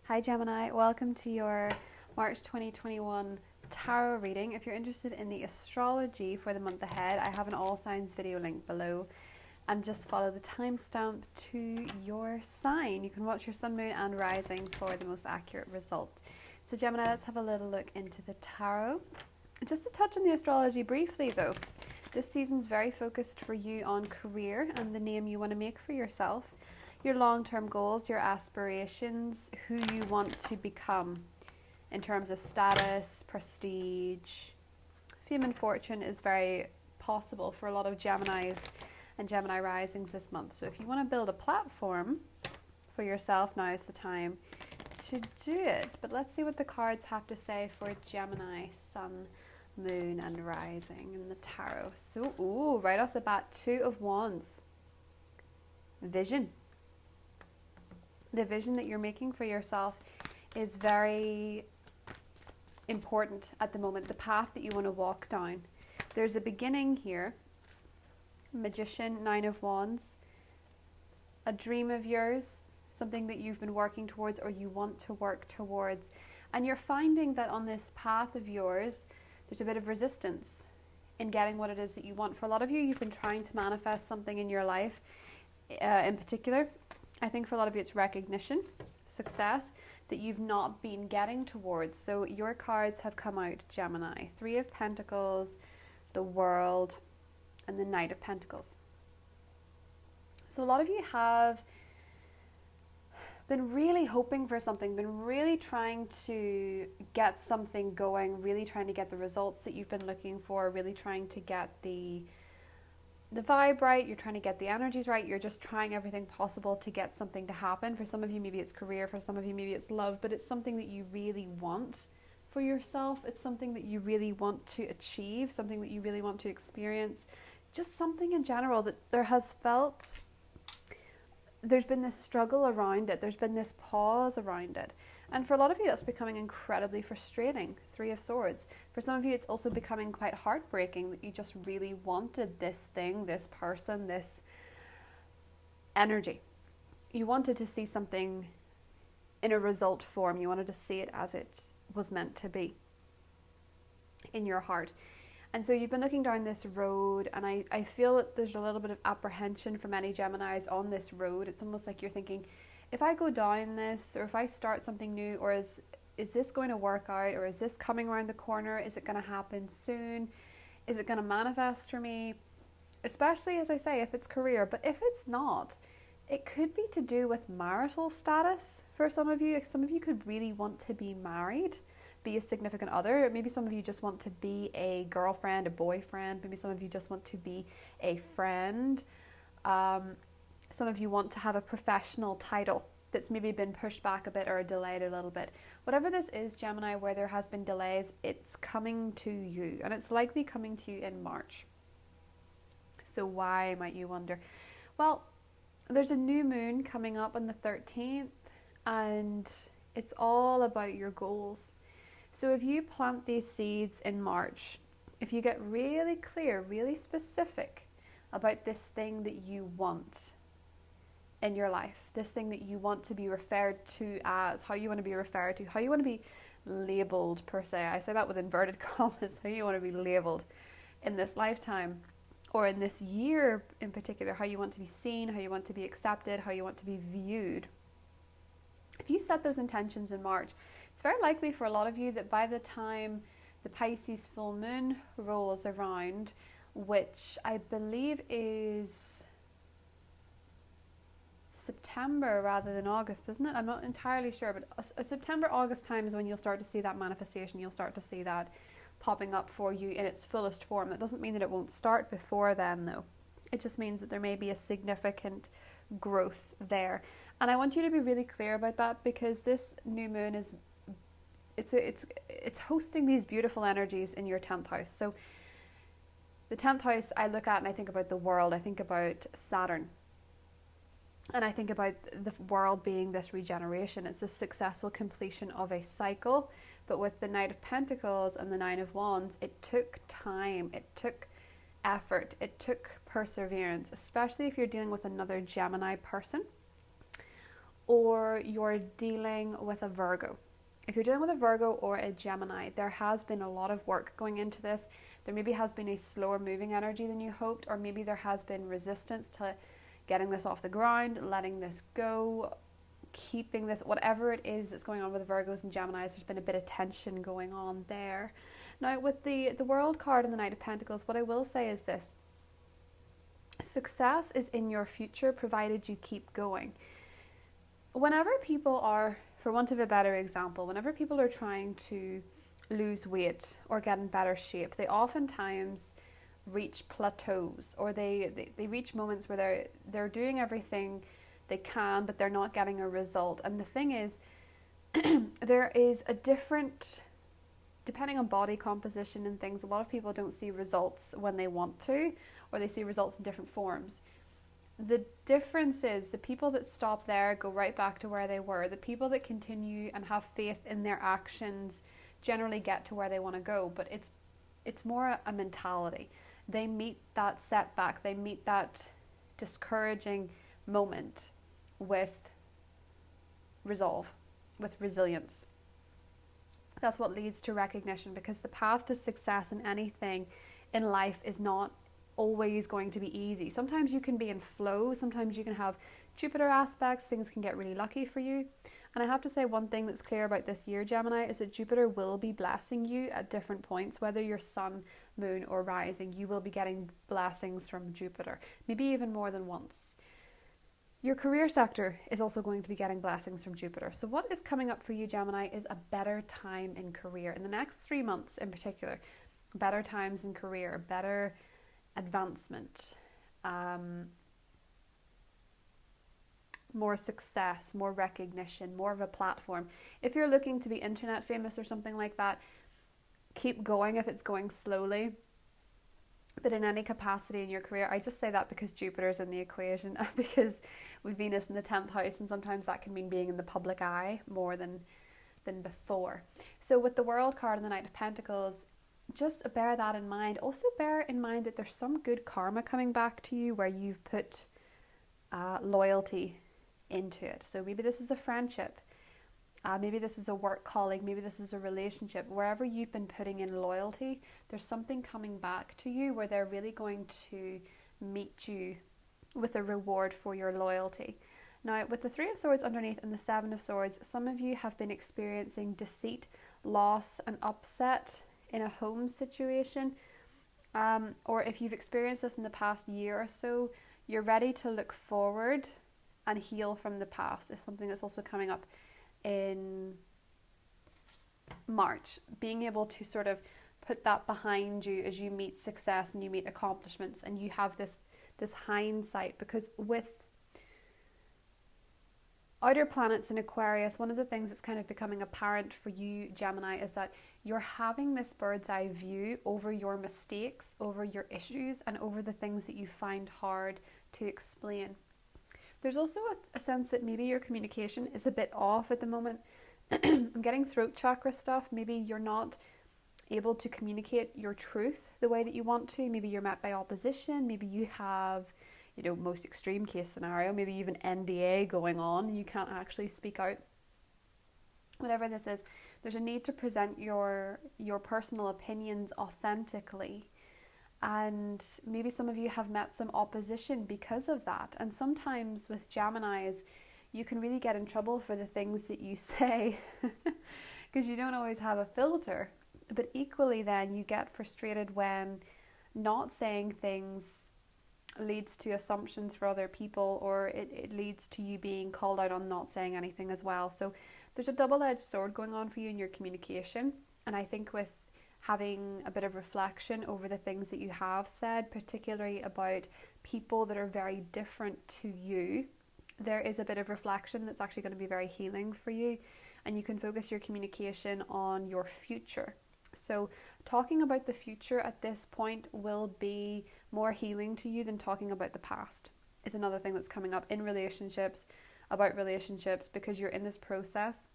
Hi Gemini, welcome to your March 2021 tarot reading. If you're interested in the astrology for the month ahead, I have an all signs video link below, and just follow the timestamp to your sign. You can watch your sun, moon and rising for the most accurate result. So Gemini, let's have a little look into the tarot. Just to touch on the astrology briefly though, this season's very focused for you on career and the name you want to make for yourself, your long-term goals, your aspirations, who you want to become in terms of status, prestige. Fame and fortune is very possible for a lot of Geminis and Gemini risings this month. So if you want to build a platform for yourself, now is the time to do it. But let's see what the cards have to say for Gemini, sun, moon and rising in the tarot. So, ooh, right off the bat, Two of Wands. Vision. The vision that you're making for yourself is very important at the moment. The path that you want to walk down. There's a beginning here. Magician, Nine of Wands. A dream of yours, something that you've been working towards or you want to work towards. And you're finding that on this path of yours, there's a bit of resistance in getting what it is that you want. For a lot of you, you've been trying to manifest something in your life in particular. I think for a lot of you, it's recognition, success that you've not been getting towards. So your cards have come out, Gemini. Three of Pentacles, the World, and the Knight of Pentacles. So a lot of you have been really hoping for something, been really trying to get something going, really trying to get the results that you've been looking for, really trying to get the vibe right, you're trying to get the energies right, you're just trying everything possible to get something to happen. For some of you, maybe it's career, for some of you, maybe it's love, but it's something that you really want for yourself. It's something that you really want to achieve, something that you really want to experience, just something in general that there's been this struggle around it, there's been this pause around it. And for a lot of you, that's becoming incredibly frustrating. Three of Swords. For some of you, it's also becoming quite heartbreaking that you just really wanted this thing, this person, this energy. You wanted to see something in a result form. You wanted to see it as it was meant to be in your heart. And so you've been looking down this road, and I feel that there's a little bit of apprehension for many Geminis on this road. It's almost like you're thinking, if I go down this, or if I start something new, or is this going to work out, or is this coming around the corner? Is it going to happen soon? Is it going to manifest for me? Especially, as I say, if it's career. But if it's not, it could be to do with marital status for some of you. Some of you could really want to be married, be a significant other. Maybe some of you just want to be a girlfriend, a boyfriend. Maybe some of you just want to be a friend. Some of you want to have a professional title that's maybe been pushed back a bit or delayed a little bit. Whatever this is, Gemini, where there has been delays, it's coming to you, and it's likely coming to you in March. So why, might you wonder? Well, there's a new moon coming up on the 13th, and it's all about your goals. So if you plant these seeds in March, if you get really clear, really specific about this thing that you want in your life, this thing that you want to be referred to as, how you want to be referred to, how you want to be labeled per se. I say that with inverted commas, how you want to be labeled in this lifetime or in this year in particular, how you want to be seen, how you want to be accepted, how you want to be viewed. If you set those intentions in March, it's very likely for a lot of you that by the time the Pisces full moon rolls around, which I believe is September rather than August, isn't it? I'm not entirely sure, but September, August time is when you'll start to see that manifestation. You'll start to see that popping up for you in its fullest form. That doesn't mean that it won't start before then, though. It just means that there may be a significant growth there. And I want you to be really clear about that, because this new moon is it's hosting these beautiful energies in your 10th house. So the 10th house I look at and I think about the world. I think about Saturn. And I think about the world being this regeneration. It's a successful completion of a cycle. But with the Knight of Pentacles and the Nine of Wands, it took time. It took effort. It took perseverance, especially if you're dealing with another Gemini person, or you're dealing with a Virgo. If you're dealing with a Virgo or a Gemini, there has been a lot of work going into this. There maybe has been a slower moving energy than you hoped, or maybe there has been resistance to getting this off the ground, letting this go, keeping this, whatever it is that's going on with the Virgos and Geminis, there's been a bit of tension going on there. Now, with the World card and the Knight of Pentacles, what I will say is this: success is in your future, provided you keep going. Whenever people are, for want of a better example, whenever people are trying to lose weight or get in better shape, they oftentimes reach plateaus, or they reach moments where they're doing everything they can, but they're not getting a result. And the thing is, there is a different, depending on body composition and things, a lot of people don't see results when they want to, or they see results in different forms. The difference is the people that stop there go right back to where they were. The people that continue and have faith in their actions generally get to where they want to go, but it's more a mentality. They meet that setback, they meet that discouraging moment with resolve, with resilience. That's what leads to recognition, because the path to success in anything in life is not always going to be easy. Sometimes you can be in flow, sometimes you can have Jupiter aspects, things can get really lucky for you. And I have to say, one thing that's clear about this year, Gemini, is that Jupiter will be blessing you at different points, whether you're sun, moon or rising. You will be getting blessings from Jupiter, maybe even more than once. Your career sector is also going to be getting blessings from Jupiter. So what is coming up for you, Gemini, is a better time in career. In the next 3 months in particular, better times in career, better advancement, more success, more recognition, more of a platform. If you're looking to be internet famous or something like that, keep going if it's going slowly. But in any capacity in your career, I just say that because Jupiter's in the equation, because with Venus in the 10th house, and sometimes that can mean being in the public eye more than before. So with the World card and the Knight of Pentacles, just bear that in mind. Also bear in mind that there's some good karma coming back to you where you've put loyalty into it. So maybe this is a friendship, maybe this is a work colleague, maybe this is a relationship. Wherever you've been putting in loyalty, there's something coming back to you where they're really going to meet you with a reward for your loyalty. Now, with the Three of Swords underneath and the Seven of Swords, some of you have been experiencing deceit, loss and upset in a home situation, or if you've experienced this in the past year or so, you're ready to look forward and heal from the past. Is something that's also coming up in March. Being able to sort of put that behind you as you meet success and you meet accomplishments, and you have this hindsight, because with outer planets in Aquarius, one of the things that's kind of becoming apparent for you, Gemini, is that you're having this bird's eye view over your mistakes, over your issues, and over the things that you find hard to explain. There's also a sense that maybe your communication is a bit off at the moment. I'm getting throat chakra stuff. Maybe you're not able to communicate your truth the way that you want to. Maybe you're met by opposition. Maybe you have, most extreme case scenario, maybe even NDA going on. You can't actually speak out. Whatever this is, there's a need to present your personal opinions authentically. And maybe some of you have met some opposition because of that. And sometimes with Geminis, you can really get in trouble for the things that you say because you don't always have a filter. But equally then, you get frustrated when not saying things leads to assumptions for other people, or it leads to you being called out on not saying anything as well. So there's a double-edged sword going on for you in your communication. And I think with having a bit of reflection over the things that you have said, particularly about people that are very different to you, there is a bit of reflection that's actually going to be very healing for you, and you can focus your communication on your future. So talking about the future at this point will be more healing to you than talking about the past, is another thing that's coming up in relationships, about relationships, because you're in this process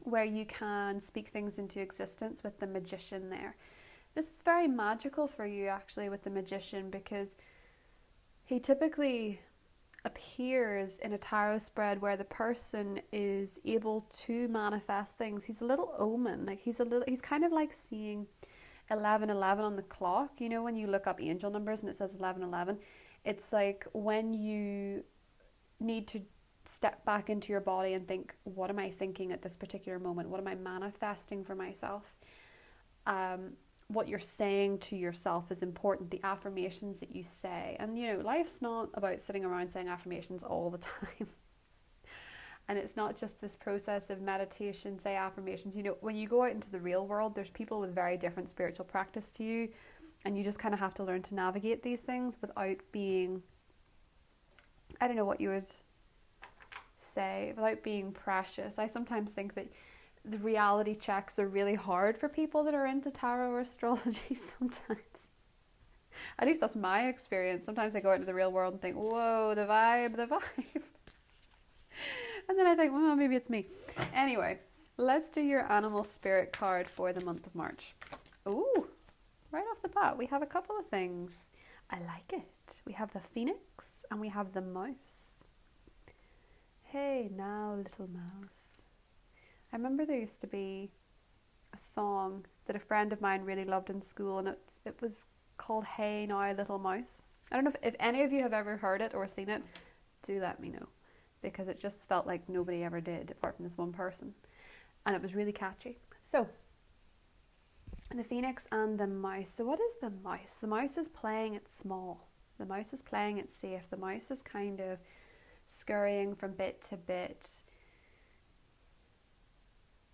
where you can speak things into existence with the Magician there. This is very magical for you actually with the Magician, because he typically appears in a tarot spread where the person is able to manifest things, he's a little omen. Like he's kind of like seeing 11:11 on the clock. You know, when you look up angel numbers and it says 11:11, it's like when you need to step back into your body and think, what am I thinking at this particular moment? What am I manifesting for myself? What you're saying to yourself is important, the affirmations that you say. And, you know, life's not about sitting around saying affirmations all the time. And it's not just this process of meditation, say affirmations. You know, when you go out into the real world, there's people with very different spiritual practice to you. And you just kind of have to learn to navigate these things without being, I don't know what you would say, without being precious. I sometimes think that the reality checks are really hard for people that are into tarot or astrology sometimes. At least that's my experience. Sometimes I go out into the real world and think, whoa, the vibe. And then I think, well, maybe it's me. Anyway, let's do your animal spirit card for the month of March. Ooh, right off the bat, we have a couple of things. I like it. We have the phoenix and we have the mouse. Hey now, little mouse. I remember there used to be a song that a friend of mine really loved in school, and it was called Hey Now Little Mouse. I don't know if any of you have ever heard it or seen it. Do let me know, because it just felt like nobody ever did apart from this one person, and it was really catchy. So the phoenix and the mouse. So what is the mouse? The mouse is playing it small. The mouse is playing it safe. The mouse is kind of scurrying from bit to bit.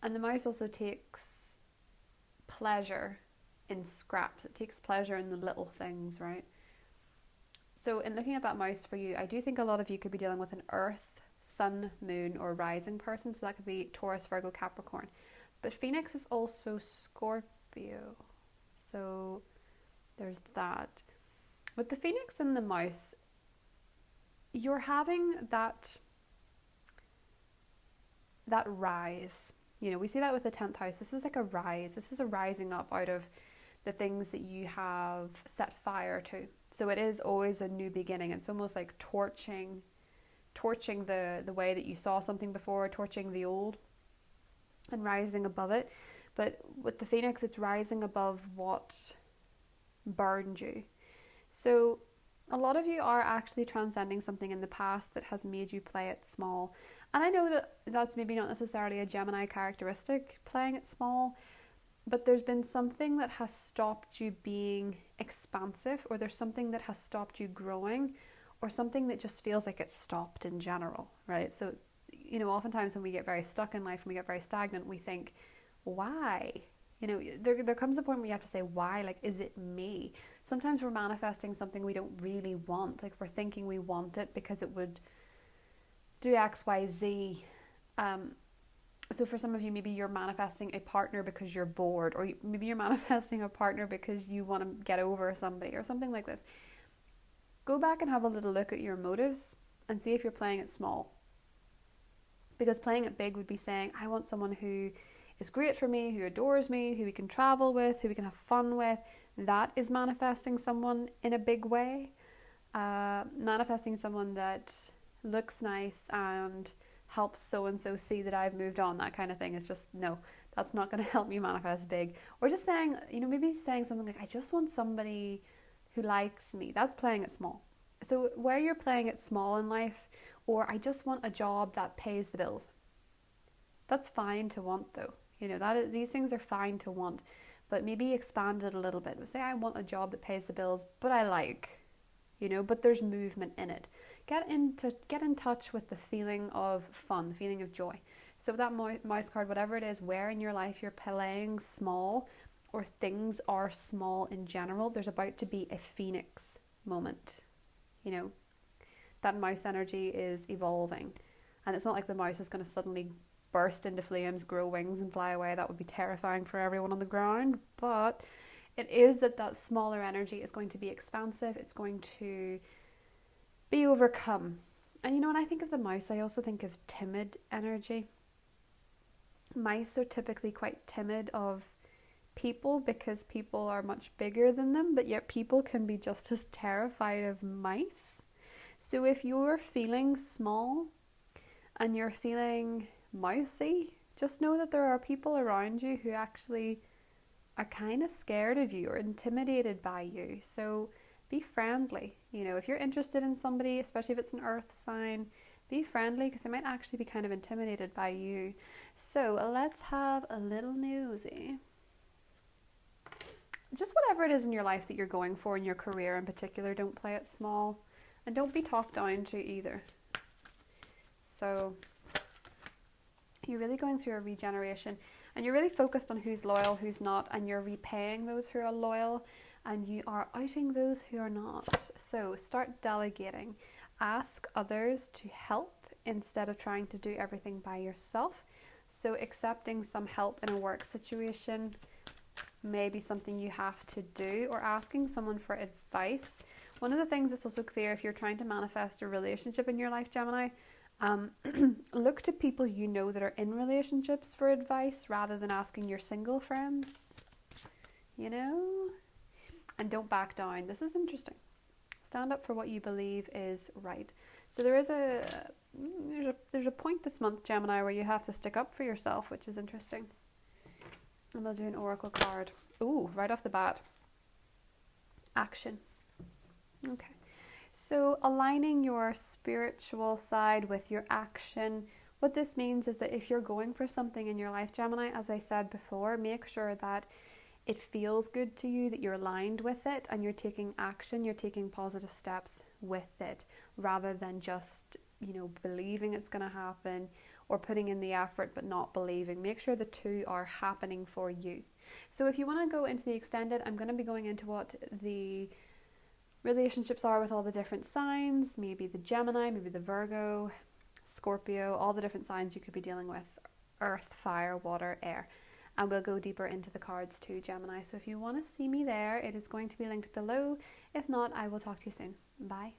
And the mouse also takes pleasure in scraps. It takes pleasure in the little things, right? So in looking at that mouse for you, I do think a lot of you could be dealing with an earth, sun, moon, or rising person. So that could be Taurus, Virgo, Capricorn. But Phoenix is also Scorpio. So there's that. With the Phoenix and the mouse, you're having that rise. You know, we see that with the 10th house. This is like a rise. This is a rising up out of the things that you have set fire to. So it is always a new beginning. It's almost like torching the way that you saw something before, torching the old and rising above it. But with the phoenix, it's rising above what burned you. So a lot of you are actually transcending something in the past that has made you play it small. And I know that that's maybe not necessarily a Gemini characteristic, playing it small, but there's been something that has stopped you being expansive, or there's something that has stopped you growing, or something that just feels like it's stopped in general, right? So, you know, oftentimes when we get very stuck in life and we get very stagnant, we think, why? You know, there comes a point where you have to say, why? Like, is it me? Sometimes we're manifesting something we don't really want. Like, we're thinking we want it because it would do X, Y, Z. So for some of you, maybe you're manifesting a partner because you're bored, or maybe you're manifesting a partner because you want to get over somebody or something like this. Go back and have a little look at your motives and see if you're playing it small. Because playing it big would be saying, I want someone who is great for me, who adores me, who we can travel with, who we can have fun with. That is manifesting someone in a big way. Manifesting someone that looks nice and helps so-and-so see that I've moved on, that kind of thing is just, no, that's not going to help you manifest big. Or just saying, you know, maybe saying something like, I just want somebody who likes me. That's playing it small. So where you're playing it small in life, or I just want a job that pays the bills. That's fine to want though. You know, these things are fine to want, but maybe expand it a little bit. Say I want a job that pays the bills, but I like, you know, but there's movement in it. Get in touch with the feeling of fun, the feeling of joy. So that mouse card, whatever it is, where in your life you're playing small, or things are small in general, there's about to be a phoenix moment. You know, that mouse energy is evolving, and it's not like the mouse is going to suddenly burst into flames, grow wings and fly away. That would be terrifying for everyone on the ground. But it is that smaller energy is going to be expansive. It's going to be overcome. And you know, when I think of the mouse, I also think of timid energy. Mice are typically quite timid of people because people are much bigger than them, but yet people can be just as terrified of mice. So if you're feeling small and you're feeling mousy, just know that there are people around you who actually are kind of scared of you or intimidated by you. So be friendly. You know, if you're interested in somebody, especially if it's an earth sign, be friendly because they might actually be kind of intimidated by you. So let's have a little nosy. Just whatever it is in your life that you're going for, in your career in particular, don't play it small and don't be talked down to either. So you're really going through a regeneration and you're really focused on who's loyal, who's not, and you're repaying those who are loyal and you are outing those who are not. So start delegating. Ask others to help instead of trying to do everything by yourself. So accepting some help in a work situation may be something you have to do, or asking someone for advice. One of the things that's also clear if you're trying to manifest a relationship in your life, Gemini, look to people you know that are in relationships for advice rather than asking your single friends, you know? And don't back down. This is interesting. Stand up for what you believe is right. So there's a point this month, Gemini, where you have to stick up for yourself, which is interesting. And we'll do an oracle card. Ooh, right off the bat. Action. Okay. So aligning your spiritual side with your action. What this means is that if you're going for something in your life, Gemini, as I said before, make sure that it feels good to you, that you're aligned with it and you're taking action, you're taking positive steps with it rather than just, you know, believing it's going to happen or putting in the effort but not believing. Make sure the two are happening for you. So if you want to go into the extended, I'm going to be going into what the relationships are with all the different signs, maybe the Gemini, maybe the Virgo, Scorpio, all the different signs you could be dealing with, earth, fire, water, air. And we'll go deeper into the cards too, Gemini. So if you want to see me there, it is going to be linked below. If not, I will talk to you soon. Bye.